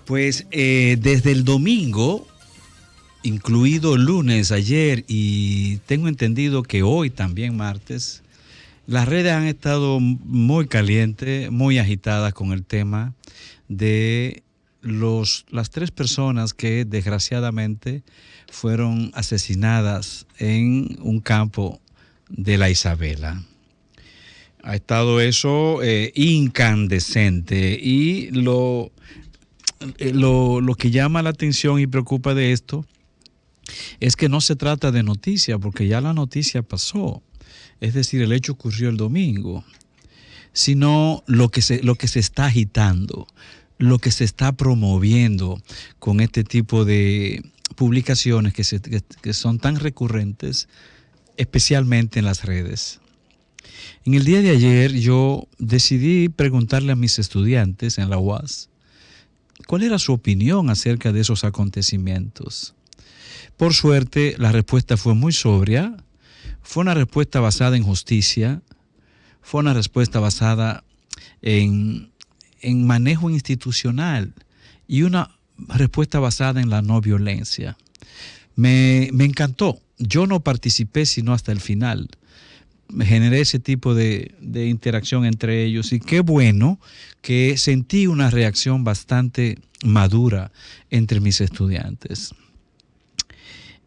Pues desde el domingo, incluido el lunes, ayer, y tengo entendido que hoy también martes, las redes han estado muy calientes, muy agitadas con el tema de las 3 personas que desgraciadamente fueron asesinadas en un campo de la Isabela. Ha estado eso incandescente, y lo que llama la atención y preocupa de esto es que no se trata de noticia, porque ya la noticia pasó, es decir, el hecho ocurrió el domingo, sino lo que se está agitando, lo que se está promoviendo con este tipo de publicaciones que son tan recurrentes, especialmente en las redes. En el día de ayer yo decidí preguntarle a mis estudiantes en la UAS cuál era su opinión acerca de esos acontecimientos. Por suerte, la respuesta fue muy sobria, fue una respuesta basada en justicia, fue una respuesta basada en manejo institucional y una respuesta basada en la no violencia. Me encantó. Yo no participé sino hasta el final. Me generé ese tipo de interacción entre ellos, y qué bueno que sentí una reacción bastante madura entre mis estudiantes.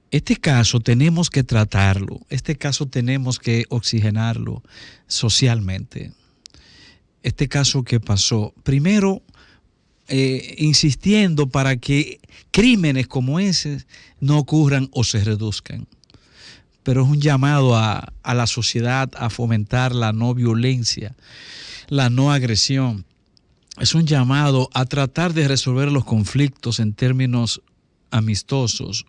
Este caso tenemos que tratarlo, este caso tenemos que oxigenarlo socialmente. Este caso que pasó, primero insistiendo para que crímenes como ese no ocurran o se reduzcan. Pero es un llamado a la sociedad a fomentar la no violencia, la no agresión. Es un llamado a tratar de resolver los conflictos en términos amistosos,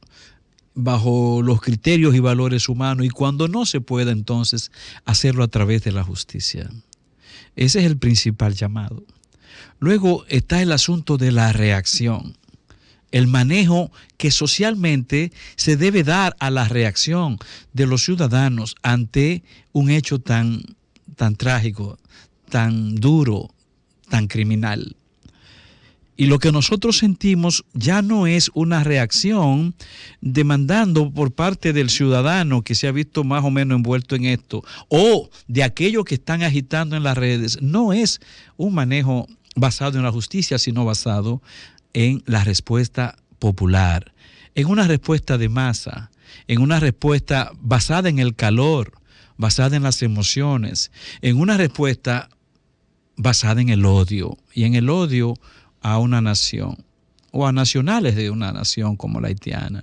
bajo los criterios y valores humanos, y cuando no se pueda, entonces hacerlo a través de la justicia. Ese es el principal llamado. Luego está el asunto de la reacción, el manejo que socialmente se debe dar a la reacción de los ciudadanos ante un hecho tan trágico, tan duro, tan criminal. Y lo que nosotros sentimos ya no es una reacción demandando por parte del ciudadano que se ha visto más o menos envuelto en esto, o de aquellos que están agitando en las redes. No es un manejo basado en la justicia, sino basado en la respuesta popular, en una respuesta de masa, en una respuesta basada en el calor, basada en las emociones, en una respuesta basada en el odio, y en el odio a una nación o a nacionales de una nación como la haitiana.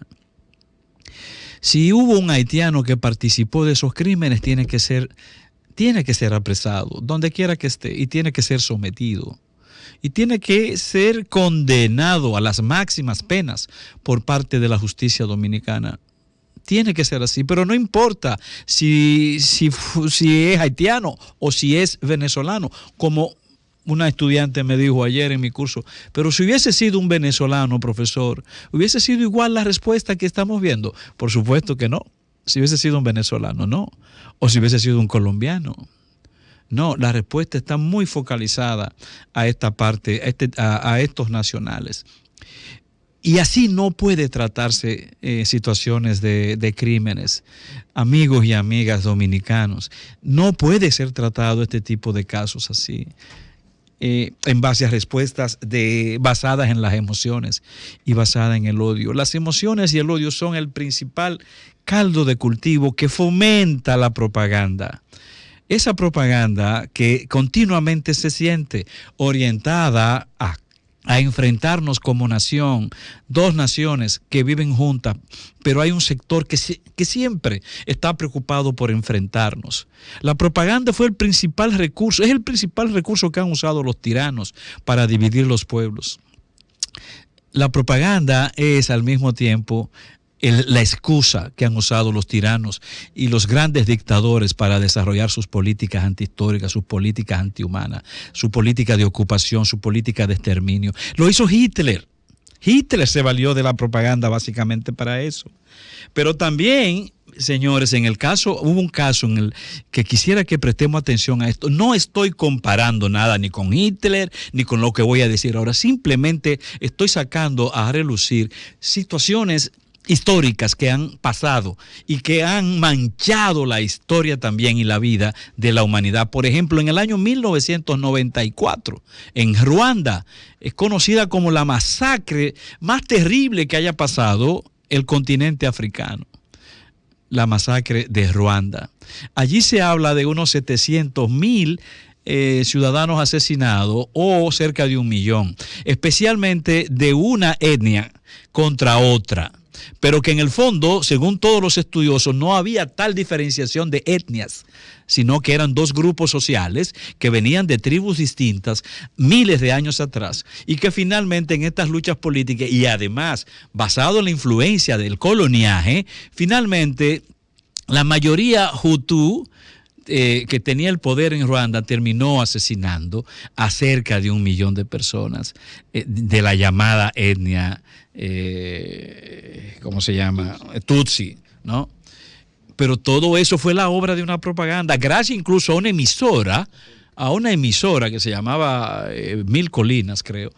Si hubo un haitiano que participó de esos crímenes, tiene que ser apresado donde quiera que esté, y tiene que ser sometido, y tiene que ser condenado a las máximas penas por parte de la justicia dominicana. Tiene que ser así, pero no importa si es haitiano o si es venezolano, como una estudiante me dijo ayer en mi curso. Pero si hubiese sido un venezolano, profesor, ¿hubiese sido igual la respuesta que estamos viendo? Por supuesto que no. Si hubiese sido un venezolano, no. O si hubiese sido un colombiano. No, la respuesta está muy focalizada a esta parte, a estos nacionales. Y así no puede tratarse situaciones de crímenes. Amigos y amigas dominicanos, no puede ser tratado este tipo de casos así. En base a respuestas basadas en las emociones y basadas en el odio. Las emociones y el odio son el principal caldo de cultivo que fomenta la propaganda. Esa propaganda que continuamente se siente orientada a enfrentarnos como nación, 2 naciones que viven juntas, pero hay un sector que siempre está preocupado por enfrentarnos. La propaganda fue el principal recurso, es el principal recurso que han usado los tiranos para dividir los pueblos. La propaganda es al mismo tiempo la excusa que han usado los tiranos y los grandes dictadores para desarrollar sus políticas antihistóricas, sus políticas antihumanas, su política de ocupación, su política de exterminio. Lo hizo Hitler. Hitler se valió de la propaganda básicamente para eso. Pero también, señores, hubo un caso en el que quisiera que prestemos atención a esto. No estoy comparando nada ni con Hitler ni con lo que voy a decir ahora. Simplemente estoy sacando a relucir situaciones históricas que han pasado y que han manchado la historia también y la vida de la humanidad. Por ejemplo, en el año 1994, en Ruanda, es conocida como la masacre más terrible que haya pasado el continente africano. La masacre de Ruanda. Allí se habla de unos 700,000 ciudadanos asesinados o cerca de 1,000,000, especialmente de una etnia contra otra. Pero que en el fondo, según todos los estudiosos, no había tal diferenciación de etnias, sino que eran dos grupos sociales que venían de tribus distintas miles de años atrás y que finalmente en estas luchas políticas y además basado en la influencia del coloniaje, finalmente la mayoría Hutu que tenía el poder en Ruanda terminó asesinando a cerca de 1,000,000 de personas de la llamada etnia, ¿cómo se llama? Tutsi, ¿no? Pero todo eso fue la obra de una propaganda, gracias incluso a una emisora que se llamaba Mil Colinas, creo,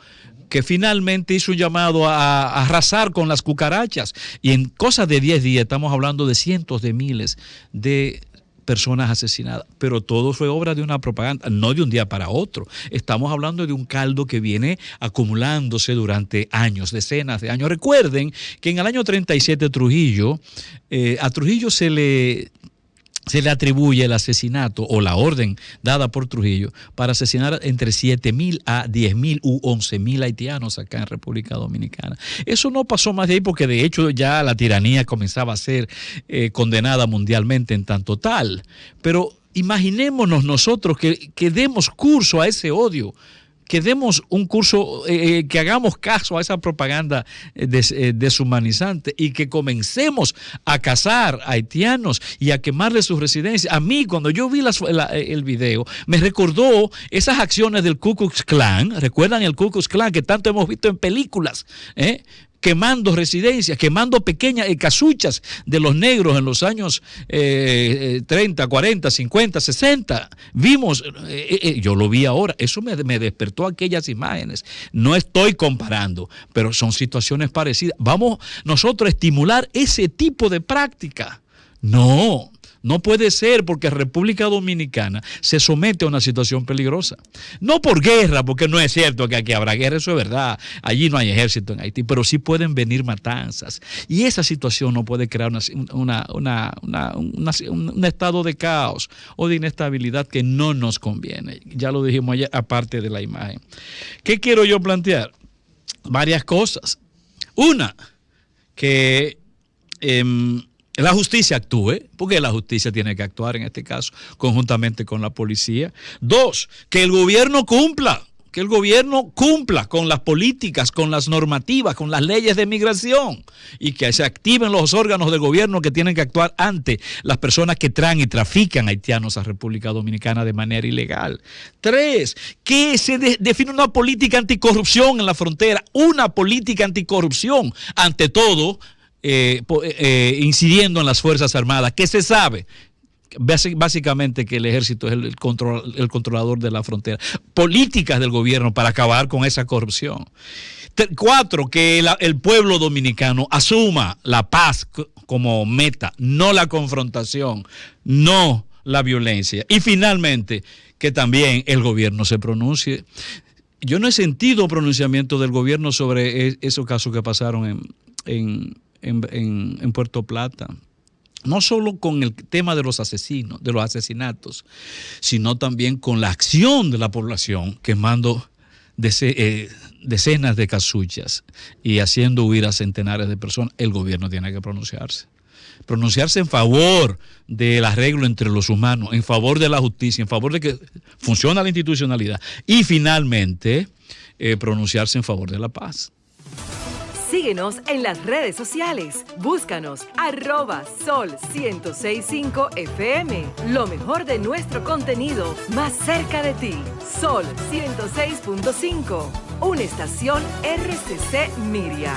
que finalmente hizo un llamado a arrasar con las cucarachas. Y en cosas de 10 días estamos hablando de cientos de miles de personas asesinadas, pero todo fue obra de una propaganda, no de un día para otro. Estamos hablando de un caldo que viene acumulándose durante años, decenas de años. Recuerden que en el año 37 a Trujillo se le atribuye el asesinato o la orden dada por Trujillo para asesinar entre 7,000 a 10,000 u 11,000 haitianos acá en República Dominicana. Eso no pasó más de ahí porque de hecho ya la tiranía comenzaba a ser condenada mundialmente en tanto tal. Pero imaginémonos nosotros que demos curso a ese odio, que demos un curso, que hagamos caso a esa propaganda deshumanizante y que comencemos a cazar haitianos y a quemarles sus residencias. A mí, cuando yo vi el video, me recordó esas acciones del Ku Klux Klan. ¿Recuerdan el Ku Klux Klan que tanto hemos visto en películas? Quemando residencias, quemando pequeñas casuchas de los negros en los años 30, 40, 50, 60. Vimos, yo lo vi ahora, eso me despertó aquellas imágenes. No estoy comparando, pero son situaciones parecidas. Vamos nosotros a estimular ese tipo de práctica. No puede ser porque República Dominicana se somete a una situación peligrosa. No por guerra, porque no es cierto que aquí habrá guerra, eso es verdad. Allí no hay ejército en Haití, pero sí pueden venir matanzas. Y esa situación no puede crear un estado de caos o de inestabilidad que no nos conviene. Ya lo dijimos ayer, aparte de la imagen. ¿Qué quiero yo plantear? Varias cosas. Una, que la justicia actúe, porque la justicia tiene que actuar en este caso, conjuntamente con la policía. Dos, que el gobierno cumpla con las políticas, con las normativas, con las leyes de migración y que se activen los órganos del gobierno que tienen que actuar ante las personas que traen y trafican haitianos a República Dominicana de manera ilegal. Tres, que se define una política anticorrupción en la frontera, una política anticorrupción, ante todo, incidiendo en las Fuerzas Armadas, que se sabe básicamente que el ejército es el controlador de la frontera. Políticas del gobierno para acabar con esa corrupción. Cuatro, que el pueblo dominicano asuma la paz como meta, no la confrontación, no la violencia. Y finalmente, que también el gobierno se pronuncie. Yo no he sentido pronunciamiento del gobierno sobre esos casos que pasaron en Puerto Plata. No solo con el tema de los asesinatos, sino también con la acción de la población quemando decenas de casuchas y haciendo huir a centenares de personas. El gobierno tiene que pronunciarse en favor del arreglo entre los humanos, en favor de la justicia, en favor de que funcione la institucionalidad y finalmente pronunciarse en favor de la paz. Síguenos en las redes sociales. Búscanos @Sol1065 FM. Lo mejor de nuestro contenido más cerca de ti. Sol 106.5. una estación RCC Miria.